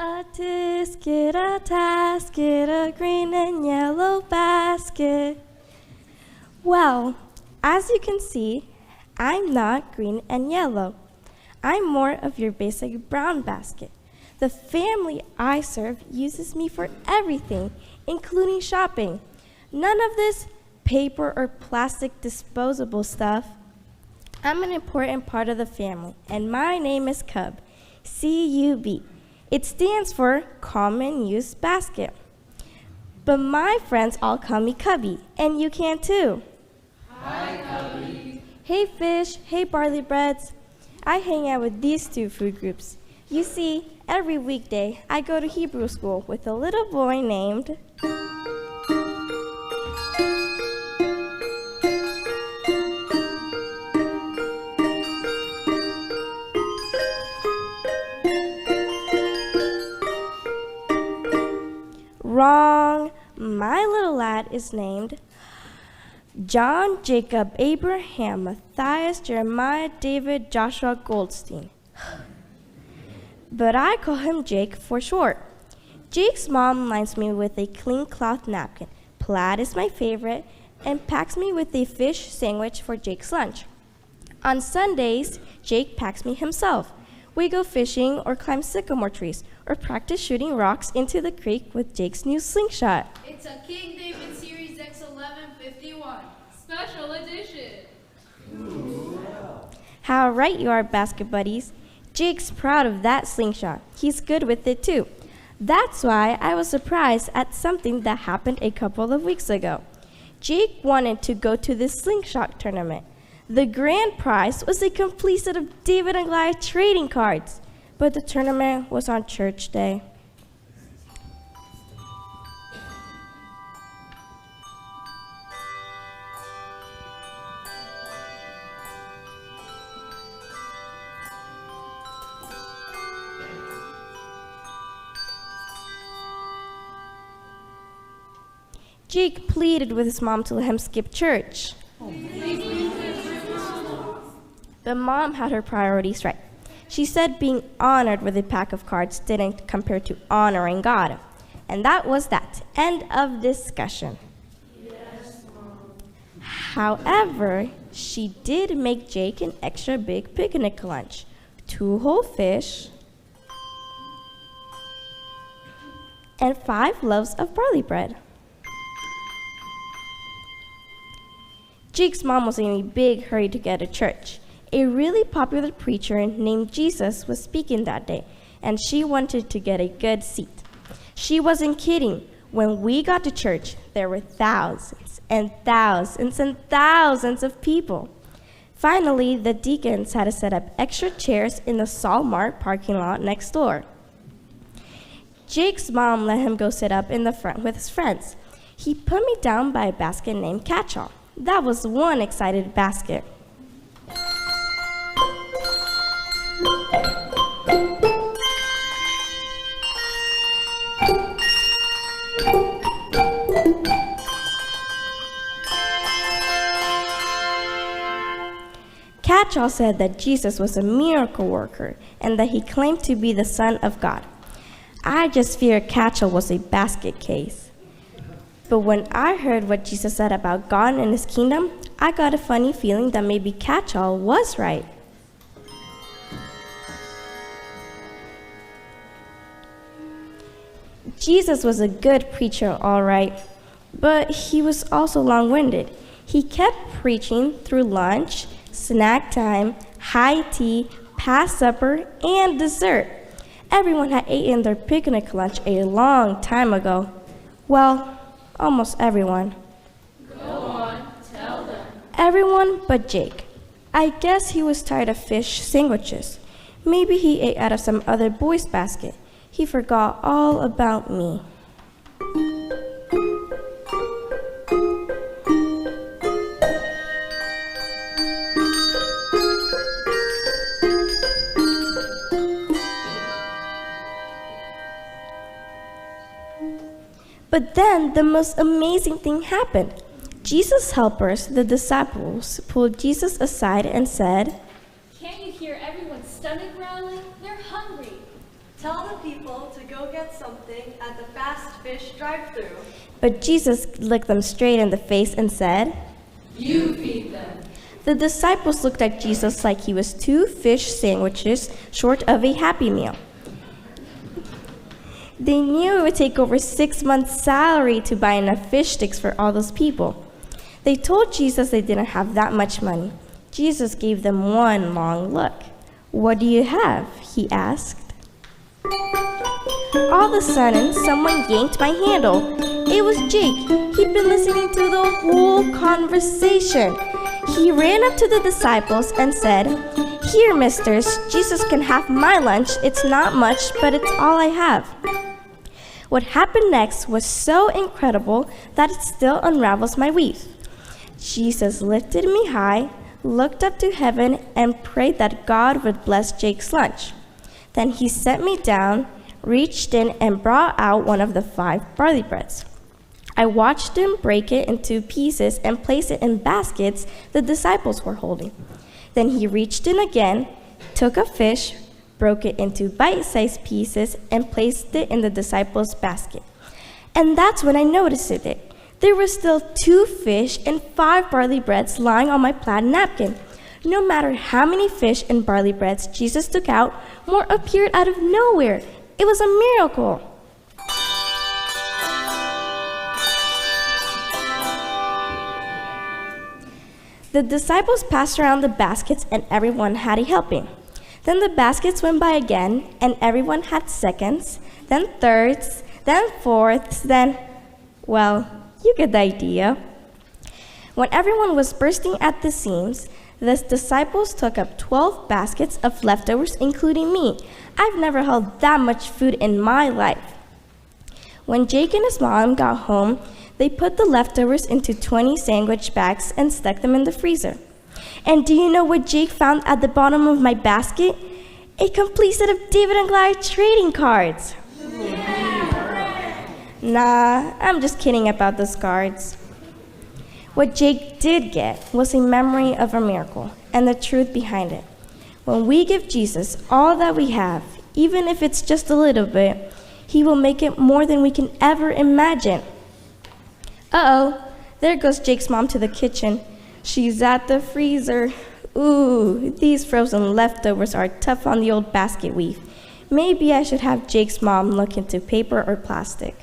A tisket, a tasket, a green and yellow basket. Well, as you can see, I'm not green and yellow. I'm more of your basic brown basket. The family I serve uses me for everything, including shopping. None of this paper or plastic disposable stuff. I'm an important part of the family, and my name is Cub, C-U-B. It stands for Common Use Basket. But my friends all call me Cubby, and you can too. Hi, Cubby. Hey fish, hey barley breads. I hang out with these two food groups. You see, every weekday I go to Hebrew school with a little boy named Wrong. My little lad is named John, Jacob, Abraham, Matthias, Jeremiah, David, Joshua Goldstein. But I call him Jake for short. Jake's mom lines me with a clean cloth napkin. Plaid is my favorite, and packs me with a fish sandwich for Jake's lunch. On Sundays, Jake packs me himself. We go fishing or climb sycamore trees or practice shooting rocks into the creek with Jake's new slingshot. It's a King David Series X1151 Special Edition. Ooh. How right you are, basket buddies. Jake's proud of that slingshot. He's good with it too. That's why I was surprised at something that happened a couple of weeks ago. Jake wanted to go to this slingshot tournament. The grand prize was a complete set of David and Goliath trading cards, but the tournament was on church day. Jake pleaded with his mom to let him skip church. But Mom had her priorities right. She said being honored with a pack of cards didn't compare to honoring God. And that was that. End of discussion. Yes, Mom. However, she did make Jake an extra big picnic lunch. 2 whole fish and 5 loaves of barley bread. Jake's mom was in a big hurry to get to church. A really popular preacher named Jesus was speaking that day, and she wanted to get a good seat. She wasn't kidding. When we got to church, there were thousands and thousands and thousands of people. Finally, the deacons had to set up extra chairs in the Salmart parking lot next door. Jake's mom let him go sit up in the front with his friends. He put me down by a basket named Catch-All. That was one excited basket. Catch-All said that Jesus was a miracle worker and that he claimed to be the Son of God. I just feared Catch-All was a basket case. But when I heard what Jesus said about God and his kingdom, I got a funny feeling that maybe Catch-All was right. Jesus was a good preacher, all right, but he was also long-winded. He kept preaching through lunch, snack time, high tea, past supper, and dessert. Everyone had eaten their picnic lunch a long time ago. Well, almost everyone. Go on, tell them. Everyone but Jake. I guess he was tired of fish sandwiches. Maybe he ate out of some other boy's basket. He forgot all about me. But then the most amazing thing happened. Jesus' helpers, the disciples, pulled Jesus aside and said, "Can't you hear everyone's stomach growling? They're hungry." Tell the people to go get something at the fast fish drive-thru. But Jesus looked them straight in the face and said, You feed them. The disciples looked at Jesus like he was 2 fish sandwiches short of a Happy Meal. They knew it would take over 6 months' salary to buy enough fish sticks for all those people. They told Jesus they didn't have that much money. Jesus gave them one long look. What do you have? He asked. All of a sudden, someone yanked my handle. It was Jake. He'd been listening to the whole conversation. He ran up to the disciples and said, Here, misters, Jesus can have my lunch. It's not much, but it's all I have. What happened next was so incredible that it still unravels my weave. Jesus lifted me high, looked up to heaven, and prayed that God would bless Jake's lunch. Then he set me down, reached in, and brought out one of the 5 barley breads. I watched him break it into pieces and place it in baskets the disciples were holding. Then he reached in again, took a fish, broke it into bite-sized pieces, and placed it in the disciples' basket. And that's when I noticed it. There were still 2 fish and 5 barley breads lying on my plaid napkin. No matter how many fish and barley breads Jesus took out, more appeared out of nowhere. It was a miracle. The disciples passed around the baskets and everyone had a helping. Then the baskets went by again and everyone had seconds, then thirds, then fourths, then, well, you get the idea. When everyone was bursting at the seams, the disciples took up 12 baskets of leftovers, including me. I've never held that much food in my life. When Jake and his mom got home, they put the leftovers into 20 sandwich bags and stuck them in the freezer. And do you know what Jake found at the bottom of my basket? A complete set of David and Goliath trading cards. Nah, I'm just kidding about those cards. What Jake did get was a memory of a miracle and the truth behind it. When we give Jesus all that we have, even if it's just a little bit, he will make it more than we can ever imagine. Uh-oh, there goes Jake's mom to the kitchen. She's at the freezer. Ooh, these frozen leftovers are tough on the old basket weave. Maybe I should have Jake's mom look into paper or plastic.